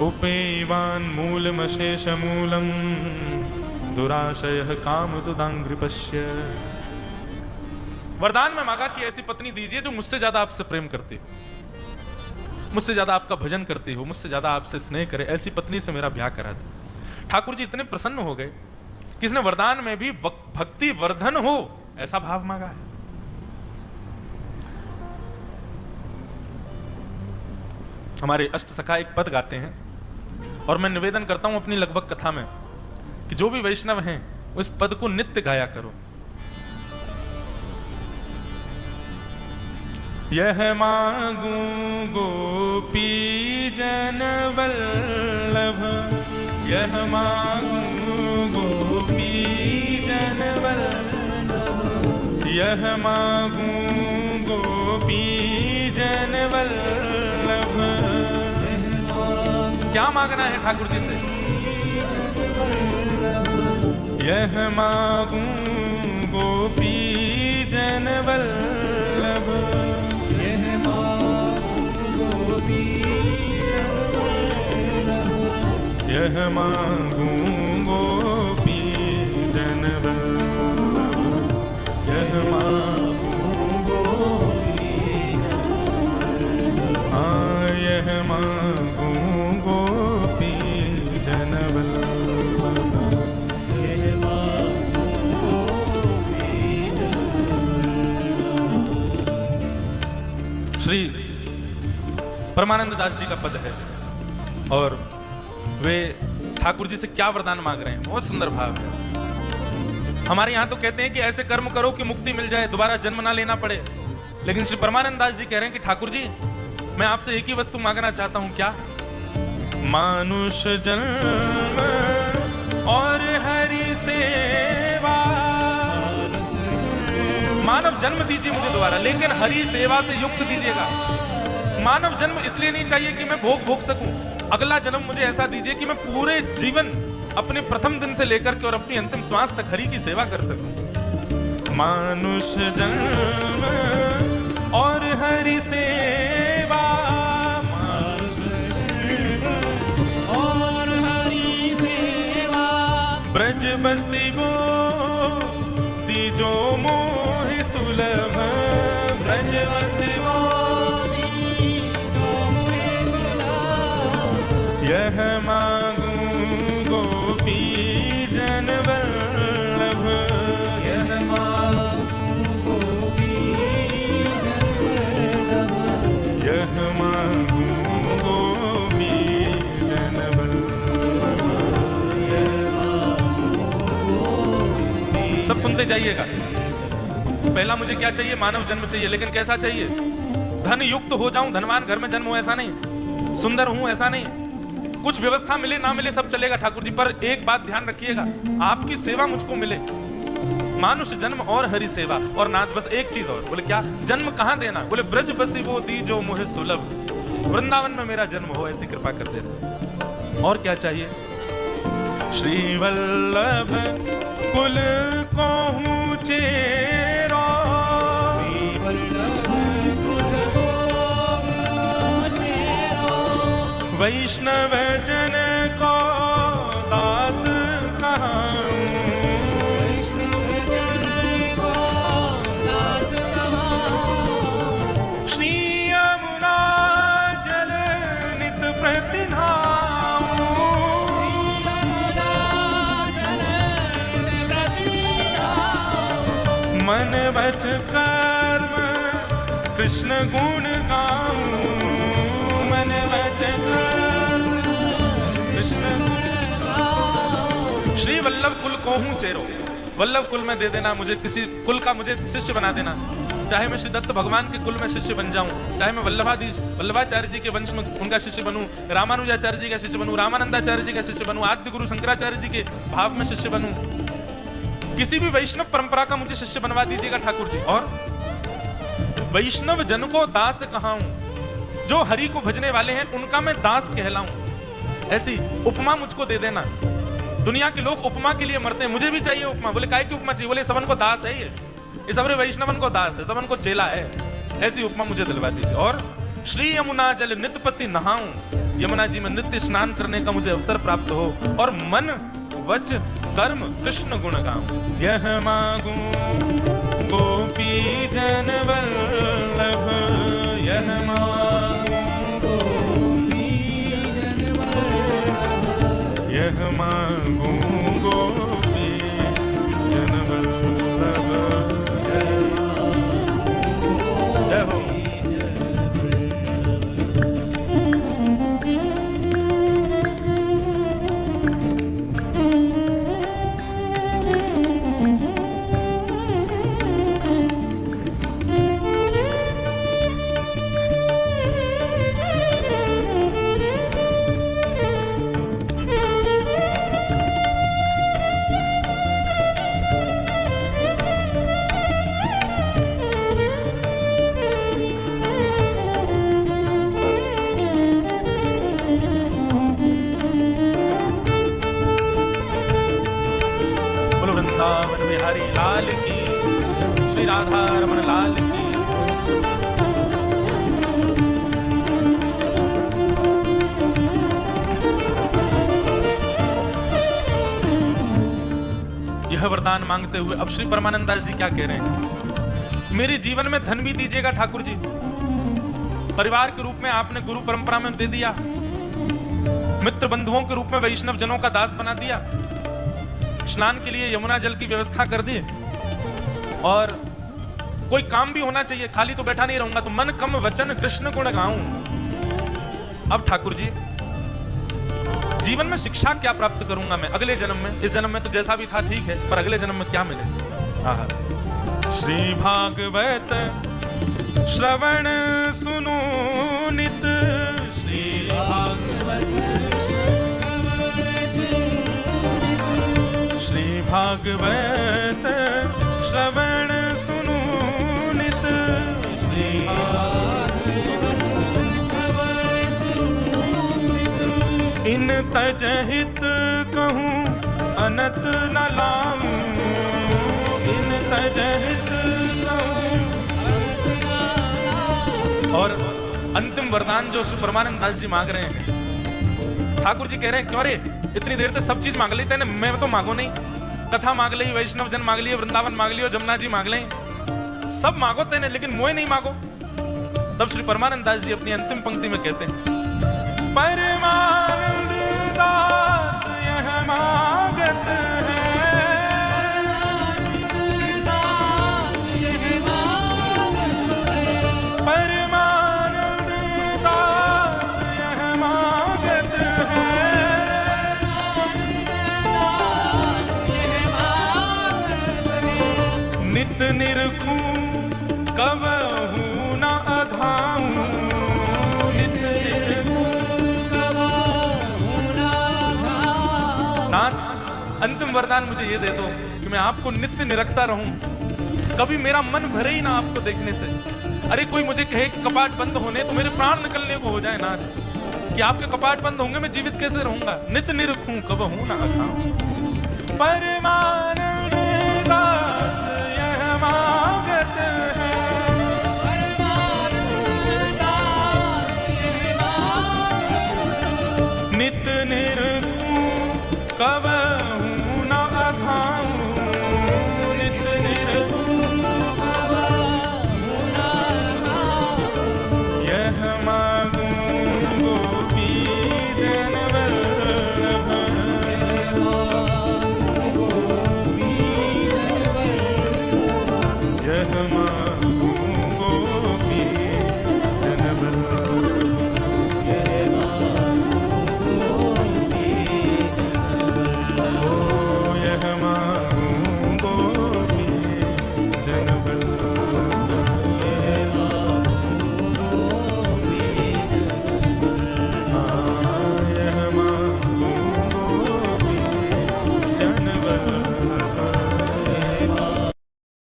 उपेवान्मूलमशेषमूलम् दुराशयः कामदुदांग्रिपश्य। वरदान में मांगा कि ऐसी पत्नी दीजिए जो मुझसे ज्यादा आपसे प्रेम करती हो, मुझसे ज्यादा आपका भजन करती हो, मुझसे ज्यादा आपसे स्नेह करे, ऐसी पत्नी से मेरा ब्याह करा दे। ठाकुर जी इतने प्रसन्न हो गए कि इसने वरदान में भी भक्ति वर्धन हो ऐसा भाव मांगा है। हमारे अष्ट सखा एक पद गाते हैं और मैं निवेदन करता हूं अपनी लगभग कथा में कि जो भी वैष्णव हैं उस पद को नित्य गाया करो। यह मांगू गोपी जन वल्लभ, यह मांगू गोपी जन वल्लभ, यह मांगू गोपी जन वल्लभ। क्या मांगना है ठाकुर जी से? यह मांगू गोपी जन वल्लभ, यह मांगू गोपी जन वल्लभ, यह मांगू गोपी जन वल्लभ, यह मांगू गोपी जन वल्लभ, यह मांगू गोपी जन वल्लभ, यह मांगू गोपी जन वल्लभ। श्री परमानंद दास जी का पद है और वे ठाकुर जी से क्या वरदान मांग रहे हैं, बहुत सुंदर भाव है। हमारे यहां तो कहते हैं कि ऐसे कर्म करो कि मुक्ति मिल जाए, दोबारा जन्म ना लेना पड़े, लेकिन श्री परमानंद दास जी कह रहे हैं कि ठाकुर जी मैं आपसे एक ही वस्तु मांगना चाहता हूं। क्या? मानुष जन्म और हरि सेवा। मानव जन्म दीजिए मुझे दोबारा, लेकिन हरि सेवा से युक्त दीजिएगा। मानव जन्म इसलिए नहीं चाहिए कि मैं भोग सकूं, अगला जन्म मुझे ऐसा दीजिए कि मैं पूरे जीवन अपने प्रथम दिन से लेकर के और अपनी अंतिम श्वास तक हरि की सेवा कर सकूं। मानुष जन्म और हरि सेवा, मानुष जन्म और हरि सेवा, ब्रज बसिवो दीजो मोहि सुलभ, ब्रज बसिवो दीजो मोहि सुलभ, यह मांगू गोपी जन वल्लभ, यह मांगू गोपी जन वल्लभ, यह मांगू गोपी जन वल्लभ, यह मांगू गोपी। सब सुनते जाइएगा। पहला मुझे क्या चाहिए? मानव जन्म चाहिए, लेकिन कैसा चाहिए? धन युक्त हो जाऊं, धनवान घर में जन्म हो ऐसा नहीं, सुंदर हूं ऐसा नहीं, कुछ व्यवस्था मिले ना मिले सब चलेगा ठाकुर जी, पर एक बात ध्यान रखिएगा, आपकी सेवा मुझको मिले। मानुष जन्म और हरि सेवा। और नाथ बस एक चीज और, बोले क्या? जन्म कहां देना? बोले ब्रज बसी वो दी जो मोहे सुलभ, वृंदावन में मेरा जन्म हो ऐसी कृपा कर देना। और क्या चाहिए? श्री वल्लभ कुल कोहू चेरो, वैष्णव जन को दास कहाऊं, वैष्णव जन को दास कहाऊं, श्री यमुना जल नित प्रति नहाऊं, मन वच कर्म कृष्ण गुण गाऊं, मन वच कर्म कृष्ण गुण गाऊं। श्री वल्लभ कुल कोहूं चेरो, वल्लभ कुल में दे देना मुझे, किसी कुल का मुझे शिष्य बना देना, चाहे मैं श्री दत्त भगवान के कुल में शिष्य बन जाऊं, चाहे मैं वल्लभाचार्य जी के वंश में उनका शिष्य बनूं, रामानुजाचार्य जी का शिष्य बनूं, रामानंदाचार्य जी का शिष्य बनूं, आद्य गुरु शंकराचार्य जी के भाव में शिष्य बनूं, किसी भी वैष्णव परंपरा का मुझे शिष्य बनवा दीजिएगा ठाकुर जी। और वैष्णव जन को दास कहाऊं, जो हरि को भजने वाले हैं उनका मैं दास कहलाऊं, ऐसी उपमा मुझको दे देना। दुनिया के लोग उपमा के लिए मरते हैं, मुझे भी चाहिए उपमा। बोले काय की उपमा चाहिए? बोले सबन को दास है, ये सबरे वैष्णवन को दास है, सबन को चेला है, ऐसी उपमा मुझे दिलवा दीजिए। और श्री यमुना जल नितपति नहाऊं, यमुना जी में नित्य स्नान करने का मुझे अवसर प्राप्त हो और मन वच कर्म कृष्ण गुण गाऊं। यह मांगू गोपी जन वल्लभ, यह मांगू गोपी जन वल्लभ, यह मांगू गोपी जन वल्लभ। जय हो। वृंदावन बिहारी लाल की, श्री राधा रमन लाल की। यह वरदान मांगते हुए अब श्री परमानंद दास जी क्या कह रहे हैं? मेरे जीवन में धन भी दीजिएगा ठाकुर जी, परिवार के रूप में आपने गुरु परंपरा में दे दिया, मित्र बंधुओं के रूप में वैष्णव जनों का दास बना दिया, स्नान के लिए यमुना जल की व्यवस्था कर दी, और कोई काम भी होना चाहिए, खाली तो बैठा नहीं रहूंगा, तो मन कम वचन कृष्ण गुण गाऊं। अब ठाकुर जी जीवन में शिक्षा क्या प्राप्त करूंगा मैं अगले जन्म में? इस जन्म में तो जैसा भी था ठीक है, पर अगले जन्म में क्या मिले? श्री भागवत श्रवण सुनो नित, श्री श्री भागवत श्रवण सुनो नित, श्री इन तजहित कहूं अनत न लाऊं, इन तजहित कहूं। और अंतिम वरदान जो श्री परमानंद दास जी मांग रहे हैं, ठाकुर जी कह रहे हैं क्यों रे इतनी देर तक सब चीज मांग लेते हैं, मैं तो मांगो नहीं, कथा मांग ली, वैष्णव जन मांग लिए, वृंदावन मांग लियो, जमुना जी मांग लें, सब मांगो तेने, लेकिन मोए नहीं मांगो। तब श्री परमानंद दास जी अपनी अंतिम पंक्ति में कहते हैं, परमानंद दास यह मांगत है, परमानंद दास यह मांगत है, नित निरखूं कबहू न अघाऊं, नित निरखूं कबहू न अघाऊं। नाथ अंतिम वरदान मुझे ये दे दो कि मैं आपको नित्य निरखता रहूं, कभी मेरा मन भरे ही ना आपको देखने से। अरे कोई मुझे कहे कि कपाट बंद होने तो मेरे प्राण निकलने को हो जाए नाथ, कि आपके कपाट बंद होंगे मैं जीवित कैसे रहूंगा? नित्य निरखूं कबहू न अघाऊं, परमानंद दास यह मांगत है, नित निरखूं कबहू न अघाऊं, नित निरखूं कबहू न अघाऊं। यह मांगू गोपी जन वल्लभ, यह मांगू गोपी जन वल्लभ। Oh